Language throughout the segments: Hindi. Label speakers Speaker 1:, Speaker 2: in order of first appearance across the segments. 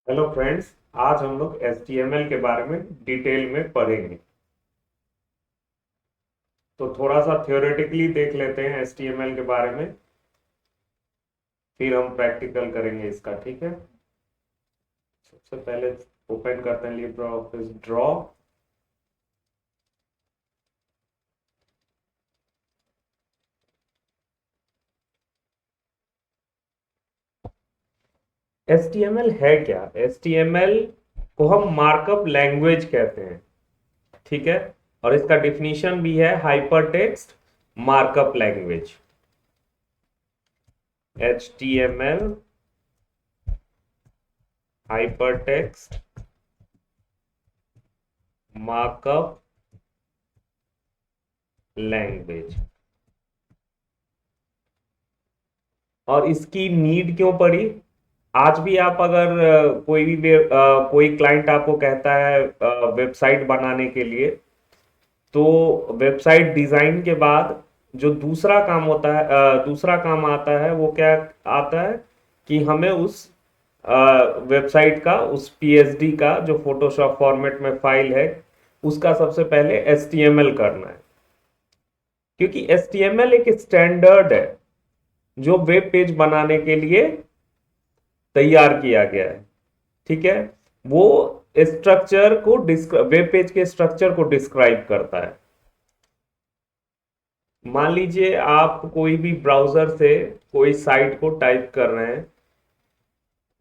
Speaker 1: Hello friends. आज हम लोग HTML के बारे में डिटेल में पढ़ेंगे। तो थोड़ा सा थ्योरेटिकली देख लेते हैं HTML के बारे में, फिर हम प्रैक्टिकल करेंगे इसका। ठीक है, सबसे पहले ओपन करते हैं लिब्रे ऑफिस ड्रॉ। HTML है क्या? HTML को हम मार्कअप लैंग्वेज कहते हैं। ठीक है, और इसका डिफिनीशन भी है hyper text markup language. HTML hyper text markup language. और इसकी नीड क्यों पड़ी? आज भी आप अगर कोई क्लाइंट आपको कहता है वेबसाइट बनाने के लिए, तो वेबसाइट डिजाइन के बाद जो दूसरा काम होता है, दूसरा काम आता है, वो क्या आता है कि हमें उस वेबसाइट का, उस पीएचडी का जो फोटोशॉप फॉर्मेट में फाइल है, उसका सबसे पहले एचटीएमएल करना है। क्योंकि एचटीएमएल एक स्टैंडर्ड है जो वेब पेज बनाने के लिए तैयार किया गया है। ठीक है, वो स्ट्रक्चर को वेब पेज के स्ट्रक्चर को डिस्क्राइब करता है। मान लीजिए आप कोई भी ब्राउजर से कोई साइट को टाइप कर रहे हैं,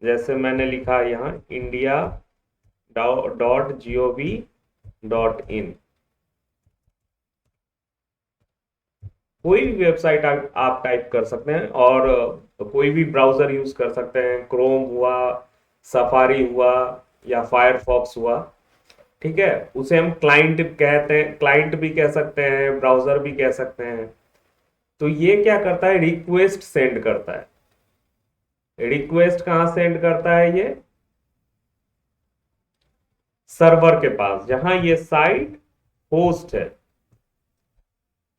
Speaker 1: जैसे मैंने लिखा यहाँ india.gov.in। कोई भी वेबसाइट आप टाइप कर सकते हैं, और कोई भी ब्राउजर यूज कर सकते हैं। क्रोम हुआ, सफारी हुआ, या फायरफॉक्स हुआ। ठीक है, उसे हम क्लाइंट कहते हैं, क्लाइंट भी कह सकते हैं, ब्राउजर भी कह सकते हैं। तो ये क्या करता है? रिक्वेस्ट सेंड करता है। रिक्वेस्ट कहां सेंड करता है? ये सर्वर के पास, जहां ये साइट होस्ट है।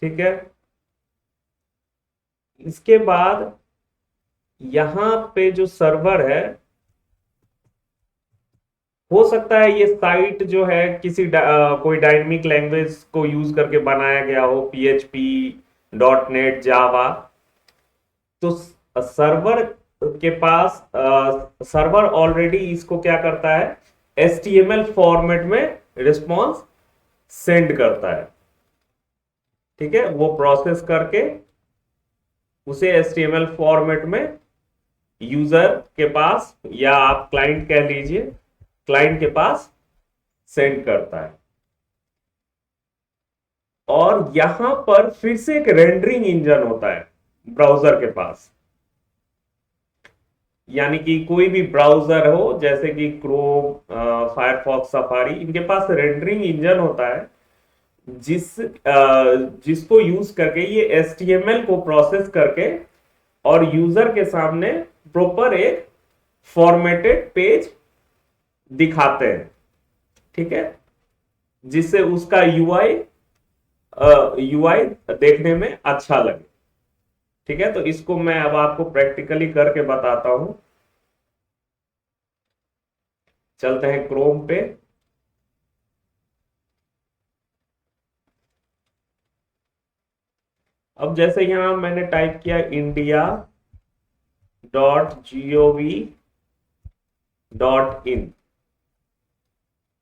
Speaker 1: ठीक है, इसके बाद यहां पे जो सर्वर है, हो सकता है ये साइट जो है कोई डायनेमिक लैंग्वेज को यूज करके बनाया गया हो, पीएचपी, डॉट नेट, जावा। तो सर्वर के पास, सर्वर ऑलरेडी इसको क्या करता है? HTML फॉर्मेट में रिस्पॉन्स सेंड करता है। ठीक है, वो प्रोसेस करके उसे HTML फॉर्मेट में यूजर के पास, या आप क्लाइंट कह लीजिए, क्लाइंट के पास सेंड करता है। और यहां पर फिर से एक रेंडरिंग इंजन होता है ब्राउजर के पास। यानी कि कोई भी ब्राउजर हो, जैसे कि क्रोम, फायरफॉक्स, सफारी, इनके पास रेंडरिंग इंजन होता है जिसको यूज करके ये HTML को प्रोसेस करके और यूजर के सामने प्रॉपर एक फॉर्मेटेड पेज दिखाते हैं। ठीक है, जिससे उसका यूआई देखने में अच्छा लगे। ठीक है, तो इसको मैं अब आपको प्रैक्टिकली करके बताता हूं। चलते हैं क्रोम पे। अब जैसे यहां मैंने टाइप किया india.gov.in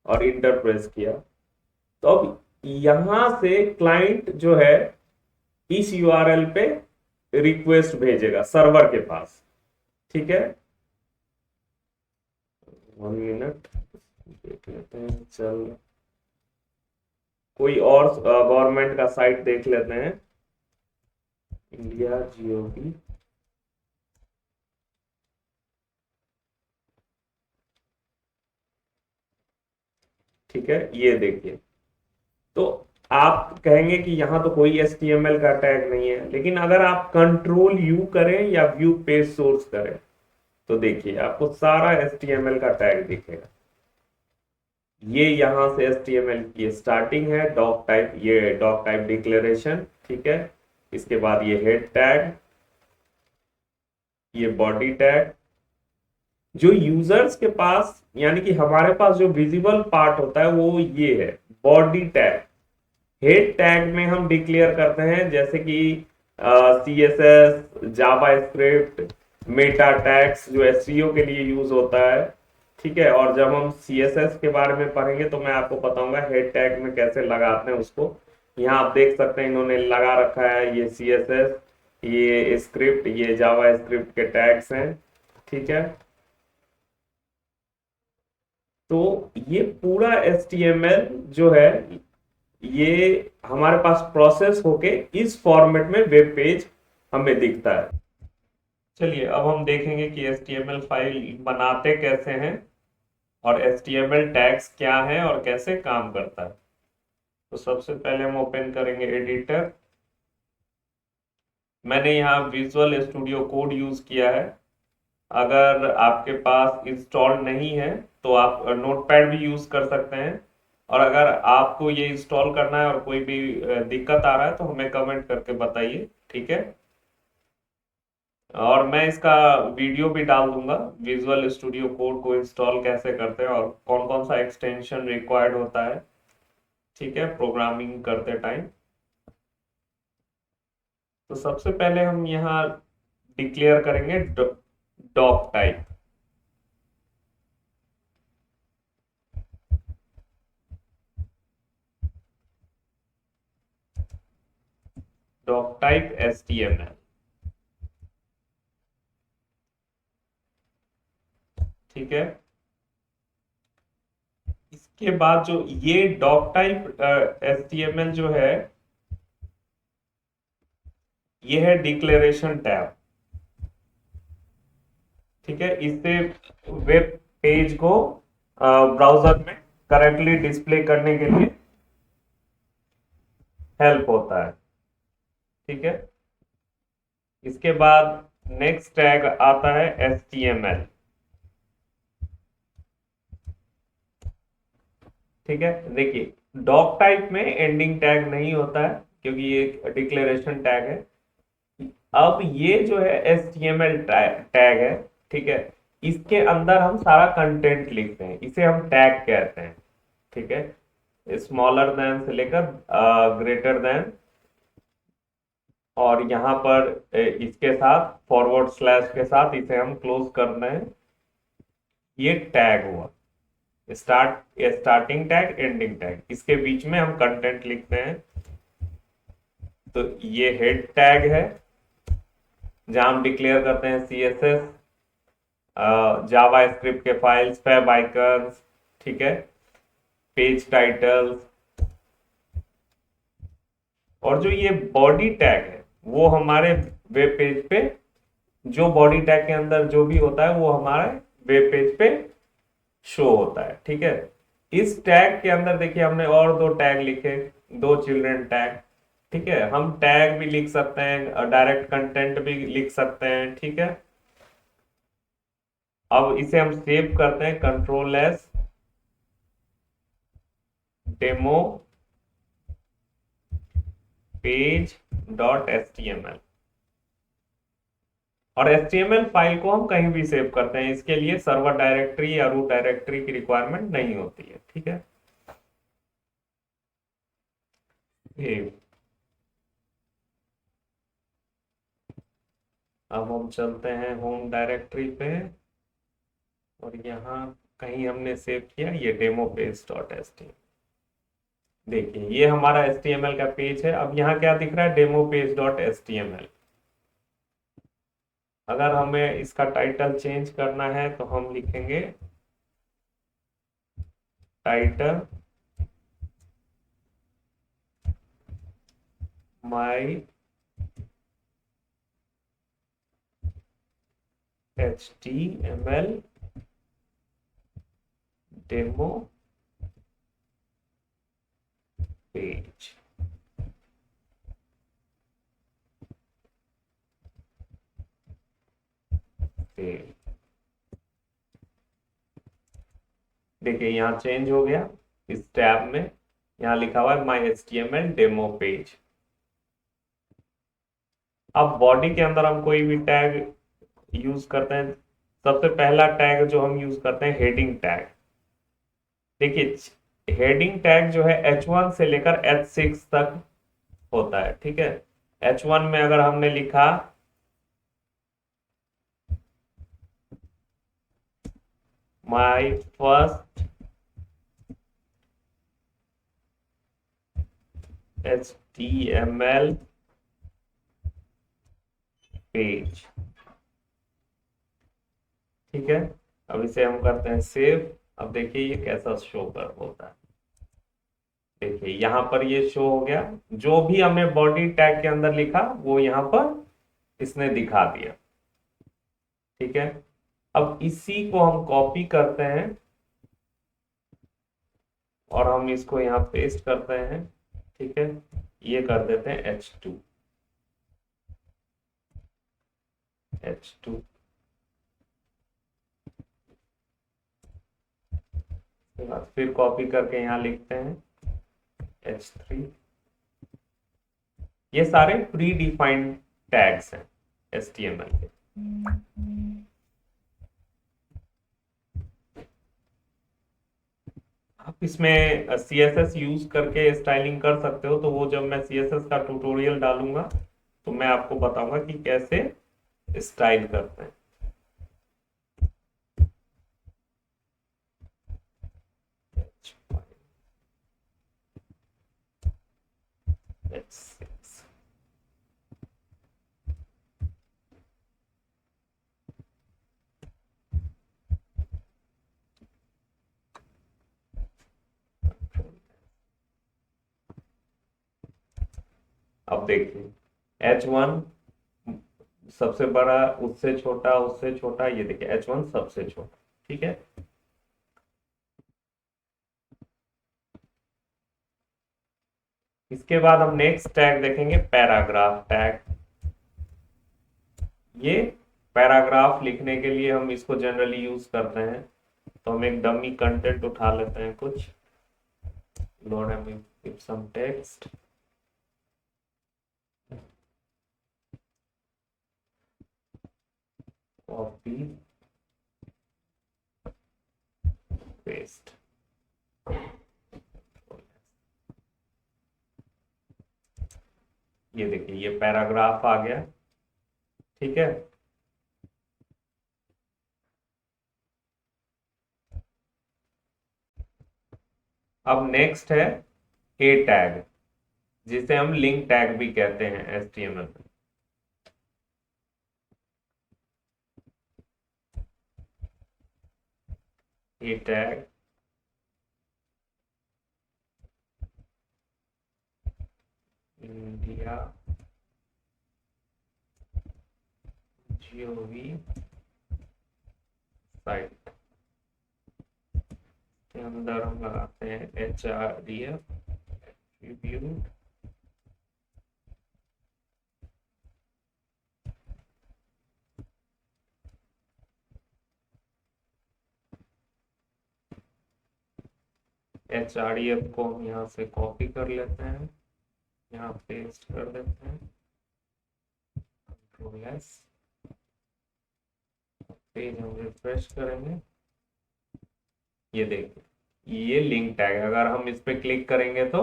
Speaker 1: और इंटर प्रेस किया, तो अब यहां से क्लाइंट जो है इस यूआरएल पे रिक्वेस्ट भेजेगा सर्वर के पास। ठीक है, 1 मिनट देख लेते हैं। चल, कोई और गवर्नमेंट का साइट देख लेते हैं, india.gov। ठीक है, ये देखिए। तो आप कहेंगे कि यहां तो कोई HTML का टैग नहीं है, लेकिन अगर आप कंट्रोल यू करें या व्यू पेज सोर्स करें, तो देखिए आपको सारा HTML का टैग दिखेगा। ये यहां से HTML की स्टार्टिंग है, डॉक टाइप, ये डॉक टाइप डिक्लेरेशन। ठीक है, इसके बाद ये हेड टैग, ये बॉडी टैग, जो यूजर्स के पास, यानी कि हमारे पास जो विजिबल पार्ट होता है वो ये है बॉडी टैग। हेड टैग में हम डिक्लेयर करते हैं जैसे कि CSS, जावा स्क्रिप्ट, मेटा टैग्स जो एसईओ के लिए यूज होता है। ठीक है, और जब हम CSS के बारे में पढ़ेंगे तो मैं आपको बताऊंगा हेड टैग में कैसे लगाते हैं उसको। यहाँ आप देख सकते हैं इन्होंने लगा रखा है ये CSS, ये स्क्रिप्ट, ये जावा स्क्रिप्ट के टैग्स हैं। ठीक है, तो ये पूरा HTML जो है ये हमारे पास प्रोसेस होके इस फॉर्मेट में वेब पेज हमें दिखता है। चलिए अब हम देखेंगे कि HTML फाइल बनाते कैसे हैं और HTML टैग्स क्या है और कैसे काम करता है। तो सबसे पहले हम ओपन करेंगे एडिटर। मैंने यहाँ विजुअल स्टूडियो कोड यूज किया है। अगर आपके पास इंस्टॉल नहीं है तो आप नोटपैड भी यूज कर सकते हैं। और अगर आपको ये इंस्टॉल करना है और कोई भी दिक्कत आ रहा है तो हमें कमेंट करके बताइए। ठीक है, और मैं इसका वीडियो भी डाल दूंगा विजुअल स्टूडियो कोड को इंस्टॉल कैसे करते हैं और कौन कौन सा एक्सटेंशन रिक्वायर्ड होता है। ठीक है, प्रोग्रामिंग करते टाइम। तो सबसे पहले हम यहाँ डिक्लेयर करेंगे doc type. Doc type HTML। ठीक है, इसके बाद जो ये डॉक टाइप HTML जो है ये है डिक्लेरेशन टैब। ठीक है, इससे वेब पेज को ब्राउजर में करेक्टली डिस्प्ले करने के लिए हेल्प होता है। ठीक है, इसके बाद नेक्स्ट टैग आता है HTML। ठीक है, देखिए डॉक टाइप में एंडिंग टैग नहीं होता है क्योंकि ये डिक्लेरेशन टैग है। अब ये जो है HTML टैग है। ठीक है, इसके अंदर हम सारा कंटेंट लिखते हैं, इसे हम टैग कहते हैं। ठीक है, स्मॉलर देन से लेकर ग्रेटर देन, और यहाँ पर इसके साथ फॉरवर्ड स्लैश के साथ इसे हम क्लोज करना है। ये टैग हुआ स्टार्टिंग टैग, एंडिंग टैग, इसके बीच में हम कंटेंट लिखते हैं। तो ये हेड टैग है जहां हम डिक्लेयर करते हैं CSS, जावा स्क्रिप्ट के फाइल्स, फैब आइकन्स। ठीक है, पेज टाइटल्स। और जो ये बॉडी टैग है वो हमारे वेब पेज पे, जो बॉडी टैग के अंदर जो भी होता है वो हमारे वेब पेज पे शो होता है। ठीक है, इस टैग के अंदर देखिए हमने और दो टैग लिखे, दो चिल्ड्रन टैग। ठीक है, हम टैग भी लिख सकते हैं, डायरेक्ट कंटेंट भी लिख सकते हैं। ठीक है, अब इसे हम सेव करते हैं, Ctrl+, demo page dot HTML। और HTML फाइल को हम कहीं भी सेव करते हैं, इसके लिए सर्वर डायरेक्टरी या रूट डायरेक्टरी की रिक्वायरमेंट नहीं होती है। ठीक है, सेव। अब हम चलते हैं होम डायरेक्टरी पे और यहाँ कहीं हमने सेव किया ये डेमो पेज डॉट HTML। देखिए ये हमारा HTML का पेज है। अब यहाँ क्या दिख रहा है, डेमो पेज डॉट HTML। अगर हमें इसका टाइटल चेंज करना है तो हम लिखेंगे टाइटल माई HTML डेमो पेज। देखिए यहाँ चेंज हो गया, इस टैब में यहाँ लिखा हुआ है माई HTML डेमो पेज। अब बॉडी के अंदर हम कोई भी टैग यूज करते हैं, सबसे पहला टैग जो हम यूज करते हैं हेडिंग टैग। देखिए हेडिंग टैग जो है H1 से लेकर H6 तक होता है, ठीक है। H1 में अगर हमने लिखा माई फर्स्ट HTML पेज, ठीक है। अब इसे हम करते हैं सेव। अब देखिए ये कैसा शो कर होता है। देखिए यहाँ पर ये शो हो गया, जो भी हमने बॉडी टैग के अंदर लिखा वो यहाँ पर इसने दिखा दिया, ठीक है। अब इसी को हम कॉपी करते हैं और हम इसको यहाँ पेस्ट करते हैं, ठीक है। ये कर देते हैं H2। उसके बाद फिर कॉपी करके यहाँ लिखते हैं H3। ये सारे प्री डिफाइंड टैग्स हैं HTML के। आप इसमें CSS यूज करके स्टाइलिंग कर सकते हो, तो वो जब मैं CSS का ट्यूटोरियल डालूंगा तो मैं आपको बताऊंगा कि कैसे स्टाइल करते हैं। H6। अब देखिए H1 सबसे बड़ा, उससे छोटा, उससे छोटा, ये देखिए H1 सबसे छोटा, ठीक है। इसके बाद हम नेक्स्ट टैग देखेंगे पैराग्राफ टैग। ये पैराग्राफ लिखने के लिए हम इसको जनरली यूज करते हैं। तो हम एक डमी कंटेंट उठा लेते हैं कुछ, lorem some text, copy paste. ये देखिए ये पैराग्राफ आ गया, ठीक है। अब नेक्स्ट है ए टैग, जिसे हम लिंक टैग भी कहते हैं HTML में। ए टैग इंडिया GOV साइट के अंदर हम लगाते हैं HRDF एट्रीब्यूट, HRDF को हम यहाँ से कॉपी कर लेते हैं, यहाँ पेस्ट कर देते हैं, कंट्रोल S। पेज हम रिफ्रेश करेंगे, ये देखिए ये लिंक टैग है। अगर हम इस पे क्लिक करेंगे तो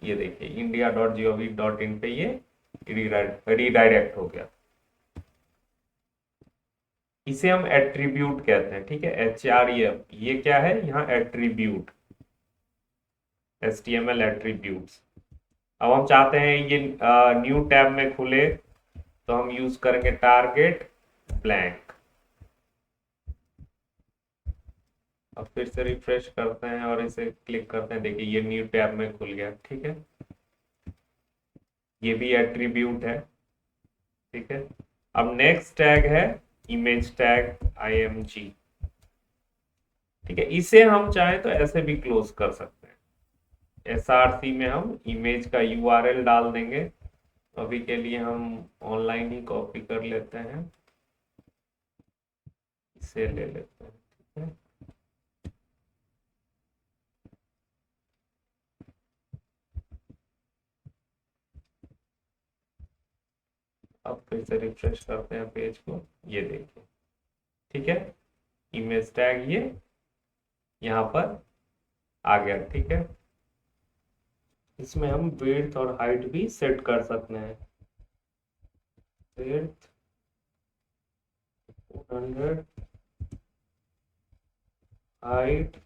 Speaker 1: ये देखिए india.gov.in पे ये रीडायरेक्ट हो गया। इसे हम एट्रीब्यूट कहते हैं, ठीक है। HREF ये क्या है, यहाँ एट्रीब्यूट, HTML एट्रीब्यूट्स। अब हम चाहते हैं ये न्यू टैब में खुले, तो हम यूज करेंगे टारगेट ब्लैंक। अब फिर से रिफ्रेश करते हैं और इसे क्लिक करते हैं, देखिए ये न्यू टैब में खुल गया, ठीक है। ये भी एट्रीब्यूट है, ठीक है। अब नेक्स्ट टैग है इमेज टैग IMG, ठीक है। इसे हम चाहे तो ऐसे भी क्लोज कर सकते हैं। SRC में हम इमेज का URL डाल देंगे। अभी के लिए हम ऑनलाइन ही कॉपी कर लेते हैं, इसे ले लेते हैं, ठीक है। अब फिर से रिफ्रेश करते हैं पेज को, ये देखिए, ठीक है, इमेज टैग ये यहाँ पर आ गया। ठीक है, इसमें हम विड्थ और हाइट भी सेट कर सकते हैं। Width 400, height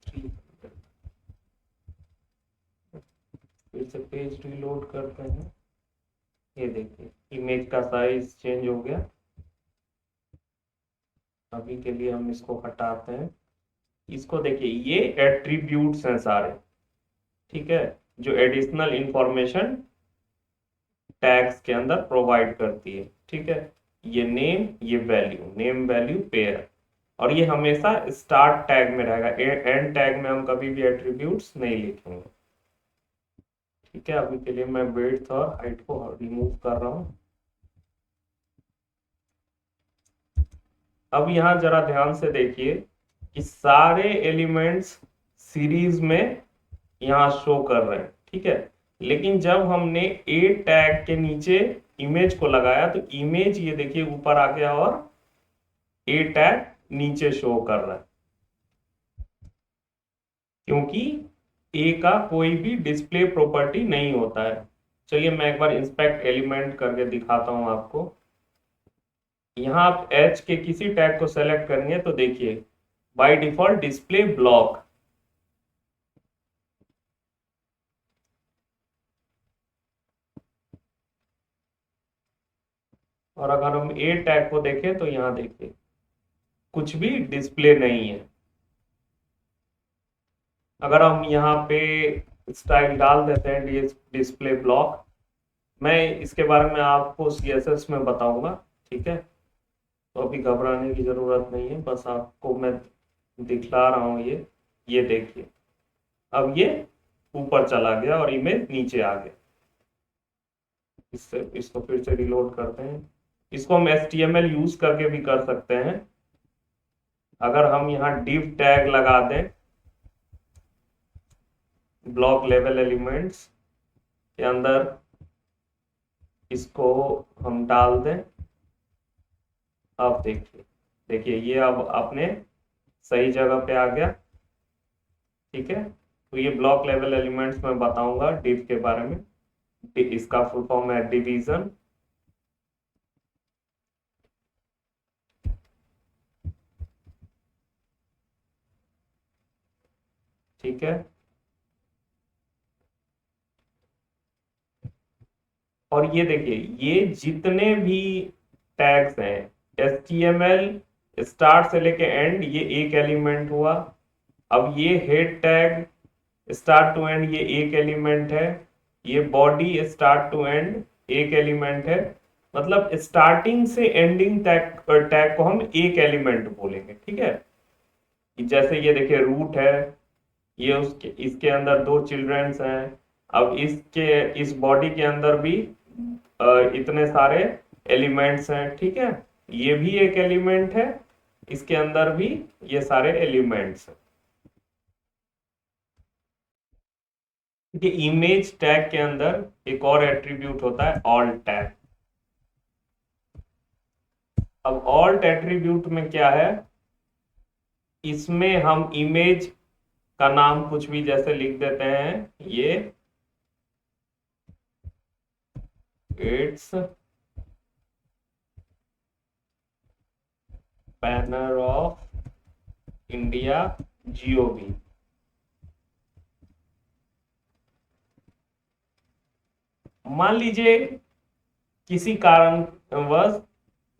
Speaker 1: 300। फिर से पेज रीलोड करते हैं। ये देखिए इमेज का साइज चेंज हो गया। अभी के लिए हम इसको हटाते हैं। इसको देखिए, ये एट्रीब्यूट्स हैं सारे, ठीक है, जो एडिशनल इंफॉर्मेशन टैग्स के अंदर प्रोवाइड करती है। ठीक है, ये नेम, ये वैल्यू, नेम वैल्यू पेयर, और ये हमेशा स्टार्ट टैग में रहेगा। एंड टैग में हम कभी भी एट्रीब्यूट्स नहीं लिखेंगे। ठीक है, अभी के लिए मैं विड्थ और हाइट को रिमूव कर रहा हूं। अब यहां जरा ध्यान से देखिए कि सारे एलिमेंट्स सीरीज में यहां शो कर रहे हैं। ठीक है, लेकिन जब हमने ए टैग के नीचे इमेज को लगाया तो इमेज ये देखिए ऊपर आ गया और ए टैग नीचे शो कर रहा है, क्योंकि ए का कोई भी डिस्प्ले प्रॉपर्टी नहीं होता है। चलिए मैं एक बार इंस्पेक्ट एलिमेंट करके दिखाता हूं आपको। यहां आप एच के किसी टैग को सेलेक्ट करेंगे तो देखिए बाय डिफॉल्ट डिस्प्ले ब्लॉक, और अगर हम ए टैग को देखें तो यहां देखिए कुछ भी डिस्प्ले नहीं है। अगर हम यहाँ पे स्टाइल डाल देते हैं डिस्प्ले ब्लॉक, मैं इसके बारे में आपको सीएसएस में बताऊंगा। ठीक है, तो अभी घबराने की जरूरत नहीं है, बस आपको मैं दिखला रहा हूँ। ये देखिए अब ये ऊपर चला गया और इमेज नीचे आ गया। इसको फिर से रिलोड करते हैं। इसको हम HTML यूज करके भी कर सकते हैं। अगर हम यहाँ div टैग लगा दें ब्लॉक लेवल एलिमेंट्स के अंदर, इसको हम डाल दें, अब देखिए ये अब अपने सही जगह पे आ गया। ठीक है, तो ये ब्लॉक लेवल एलिमेंट्स में बताऊंगा div के बारे में। इसका फुल फॉर्म है डिवीजन। ठीक है, और ये देखिए ये जितने भी टैग्स हैं HTML स्टार्ट से लेके एंड, ये एक एलिमेंट हुआ। अब ये head tag start to end, ये एक एलिमेंट है। ये बॉडी स्टार्ट टू एंड एक एलिमेंट है। मतलब स्टार्टिंग से एंडिंग टैग को हम एक एलिमेंट बोलेंगे। ठीक है, जैसे ये देखिए रूट है, ये उसके इसके अंदर दो चिल्ड्रंस हैं। अब इस बॉडी के अंदर भी इतने सारे एलिमेंट्स हैं। ठीक है, ये भी एक एलिमेंट है, इसके अंदर भी ये सारे एलिमेंट्स हैं। देखिए इमेज टैग के अंदर एक और एट्रीब्यूट होता है ऑल्ट टैग। अब ऑल्ट एट्रीब्यूट में क्या है, इसमें हम इमेज का नाम कुछ भी जैसे लिख देते हैं, ये it's banner of India GOV। मान लीजिए किसी कारणवश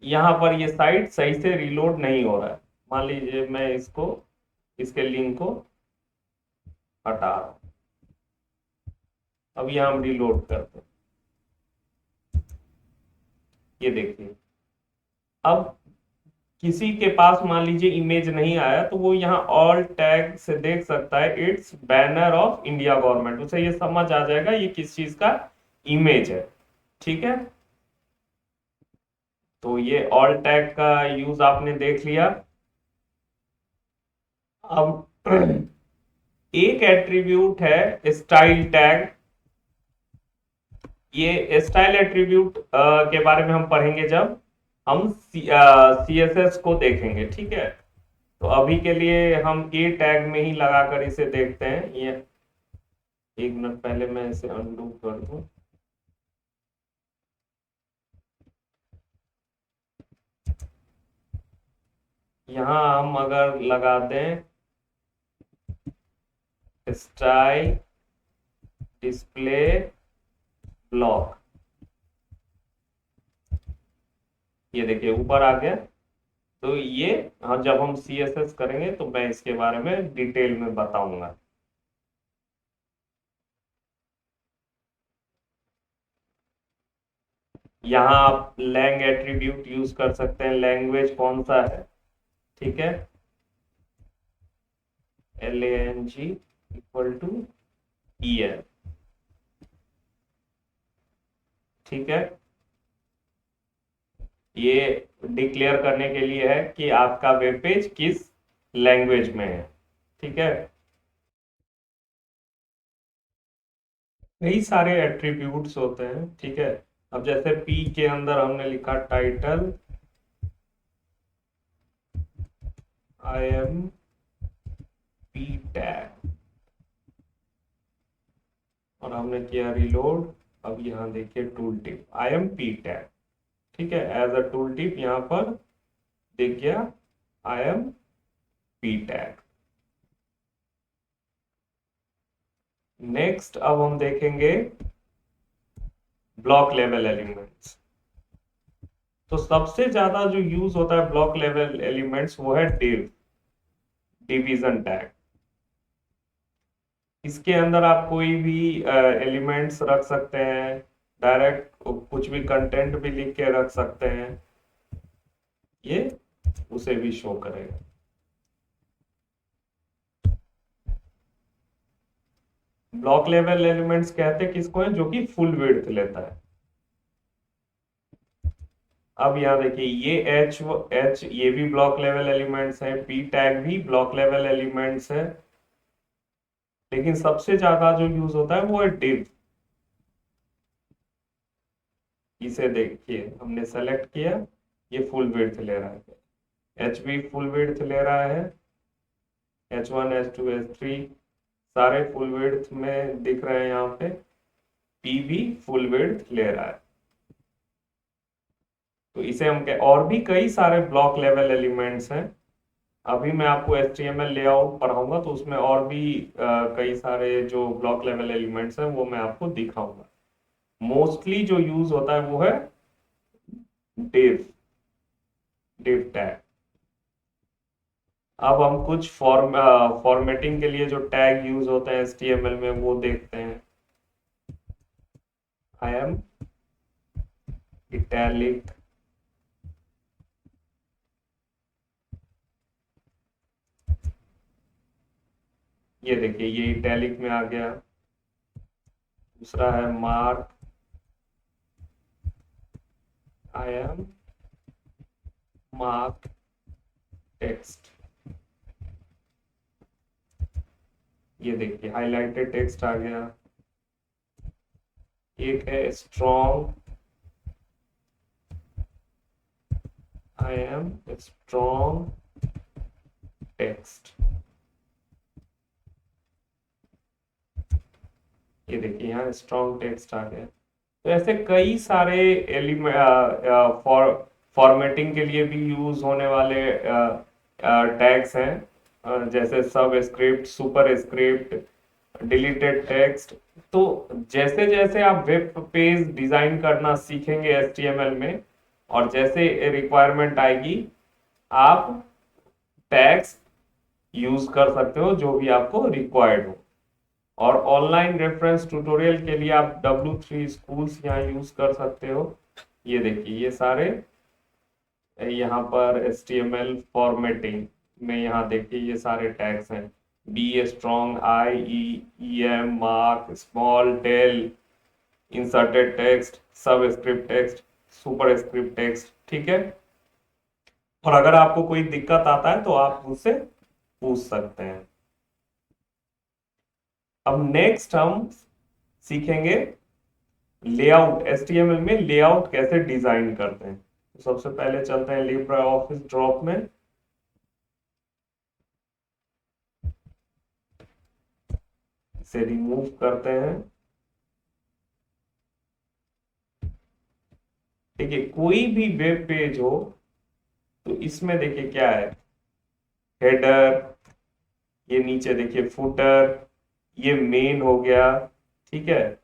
Speaker 1: यहां पर ये साइट सही से रीलोड नहीं हो रहा है। मान लीजिए मैं इसके लिंक को हटा रहा हूं। अब यहां हम रीलोड करते हैं, ये देखिए अब किसी के पास मान लीजिए इमेज नहीं आया तो वो यहाँ ऑल टैग से देख सकता है it's banner of India government, उसे ये समझ आ जाएगा ये किस चीज का इमेज है। ठीक है, तो ये ऑल टैग का यूज आपने देख लिया। अब एक एट्रीब्यूट है स्टाइल टैग। ये स्टाइल एट्रीब्यूट के बारे में हम पढ़ेंगे जब हम CSS को देखेंगे, ठीक है। तो अभी के लिए हम ए टैग में ही लगाकर इसे देखते हैं। ये एक मिनट, पहले मैं इसे अनडू कर दूं। यहाँ हम अगर लगा दें स्टाइल डिस्प्ले ब्लॉक, ये देखिए ऊपर आ गया। तो ये, हाँ, जब हम CSS करेंगे तो मैं इसके बारे में डिटेल में बताऊंगा। यहाँ आप लैंग एट्रीब्यूट यूज कर सकते हैं, लैंग्वेज कौन सा है, ठीक है, LANG इक्वल टू EL, ठीक है। ये डिक्लेयर करने के लिए है कि आपका वेब पेज किस लैंग्वेज में है, ठीक है। कई सारे एट्रीब्यूट्स होते हैं, ठीक है। अब जैसे P के अंदर हमने लिखा title, I am P tag, और हमने किया रिलोड। अब यहाँ देखिए tool tip I am P tag, ठीक है, एज अ टूल टिप यहाँ पर दिख गया I am P tag. Next अब हम देखेंगे ब्लॉक लेवल एलिमेंट्स। तो सबसे ज्यादा जो यूज होता है ब्लॉक लेवल एलिमेंट्स वो है डिवीजन टैग। इसके अंदर आप कोई भी एलिमेंट्स रख सकते हैं, डायरेक्ट कुछ भी कंटेंट भी लिख के रख सकते हैं, ये उसे भी शो करेगा। ब्लॉक लेवल एलिमेंट्स कहते हैं किसको है, जो कि फुल विड्थ लेता है। अब यहाँ देखिए ये एच ये भी ब्लॉक लेवल एलिमेंट्स है, पी टैग भी ब्लॉक लेवल एलिमेंट्स है, लेकिन सबसे ज्यादा जो यूज होता है वो है डिव। इसे देखिए हमने सेलेक्ट किया, ये फुल विड्थ ले रहा है, एच भी फुल विड्थ ले रहा है, H1 H2 H3 सारे फुल विड्थ में दिख रहे हैं यहाँ पे, पी भी फुल विड्थ ले रहा है। तो इसे हम और भी कई सारे ब्लॉक लेवल एलिमेंट्स हैं। अभी मैं आपको HTML लेआउट पढ़ाऊंगा तो उसमें और भी कई सारे जो ब्लॉक लेवल एलिमेंट्स हैं वो मैं आपको दिखाऊंगा। मोस्टली जो यूज होता है वो है div div टैग। अब हम कुछ फॉर्मेटिंग के लिए जो टैग यूज होते हैं HTML में वो देखते हैं। आई एम इटैलिक, ये देखिए ये इटैलिक में आ गया। दूसरा है mark, I am mark text, ये देखिए हाईलाइटेड टेक्स्ट आ गया। एक है strong, I am strong text, ये देखिए यहाँ स्ट्रॉन्ग टेक्स्ट आ गया। तो ऐसे कई सारे एलिमेंट फॉर्मेटिंग के लिए भी यूज होने वाले टैग्स हैं, जैसे सब script, super script, deleted text. तो जैसे जैसे आप वेब पेज डिजाइन करना सीखेंगे HTML में, और जैसे रिक्वायरमेंट आएगी आप टैग्स यूज कर सकते हो जो भी आपको रिक्वायर्ड हो। और ऑनलाइन रेफरेंस ट्यूटोरियल के लिए आप W3 स्कूल्स यहाँ यूज कर सकते हो। ये देखिए ये सारे यहाँ पर HTML फॉर्मेटिंग में, यहाँ देखिए ये सारे टैग्स हैं, B strong, IEM, mark, small, del, inserted text, subscript text, superscript text, ठीक है। और अगर आपको कोई दिक्कत आता है तो आप मुझसे पूछ सकते हैं। अब नेक्स्ट हम सीखेंगे लेआउट, HTML में लेआउट कैसे डिजाइन करते हैं। सबसे पहले चलते हैं लिब्रा ऑफिस ड्रॉप में। इसे रिमूव करते हैं। देखिए कोई भी वेब पेज हो तो इसमें देखिए क्या है, हेडर, ये नीचे देखिए फुटर, ये मेन हो गया, ठीक है।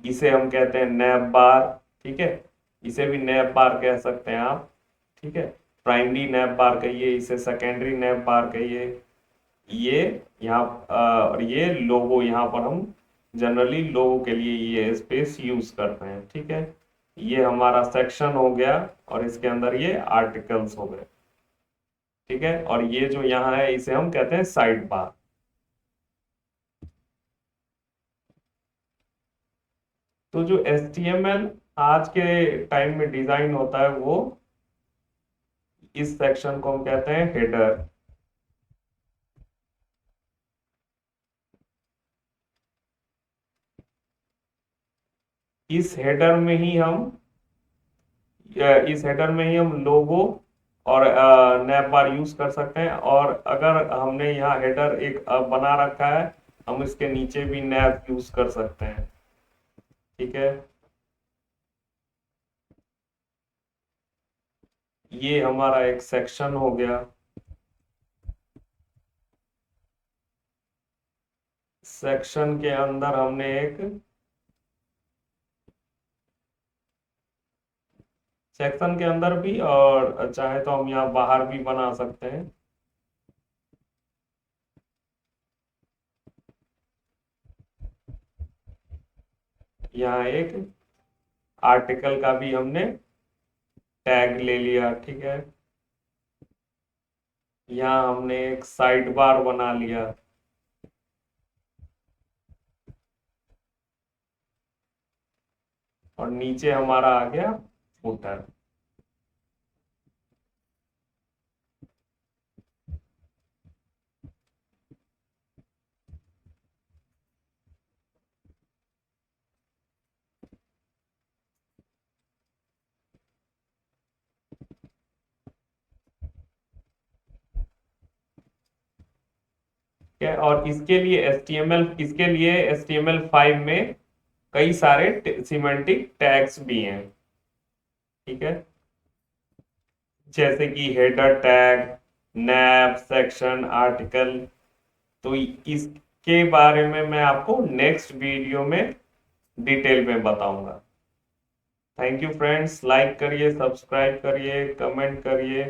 Speaker 1: इसे हम कहते हैं नैप बार, ठीक है। इसे भी नैप बार कह सकते हैं आप, ठीक है। प्राइमरी नैप बार कहिए, इसे सेकेंडरी नैप बार कहिए। ये यहाँ और ये लोगो, यहाँ पर हम जनरली लोगो के लिए ये स्पेस यूज करते हैं, ठीक है। ये हमारा सेक्शन हो गया और इसके अंदर ये आर्टिकल्स हो गए, ठीक है। और ये जो यहाँ है इसे हम कहते हैं साइड बार। तो जो HTML आज के टाइम में डिजाइन होता है वो, इस सेक्शन को हम कहते हैं हेडर। इस हेडर में ही हम इस हेडर में ही हम लोगो और नैप बार यूज कर सकते हैं। और अगर हमने यहाँ हेडर एक बना रखा है, हम इसके नीचे भी नैप यूज कर सकते हैं, ठीक है। ये हमारा एक सेक्शन हो गया। सेक्शन के अंदर हमने एक सेक्शन के अंदर भी, और चाहे तो हम यहाँ बाहर भी बना सकते हैं। यहाँ एक आर्टिकल का भी हमने टैग ले लिया, ठीक है। यहाँ हमने एक साइड बार बना लिया। और नीचे हमारा आ गया फुटर। है। और इसके लिए HTML5 में कई सारे सिमेंटिक टैग्स भी हैं, ठीक है। जैसे कि header tag, nap, section, article. तो इसके बारे में मैं आपको नेक्स्ट वीडियो में डिटेल में बताऊंगा। थैंक यू फ्रेंड्स, लाइक करिए, सब्सक्राइब करिए, कमेंट करिए।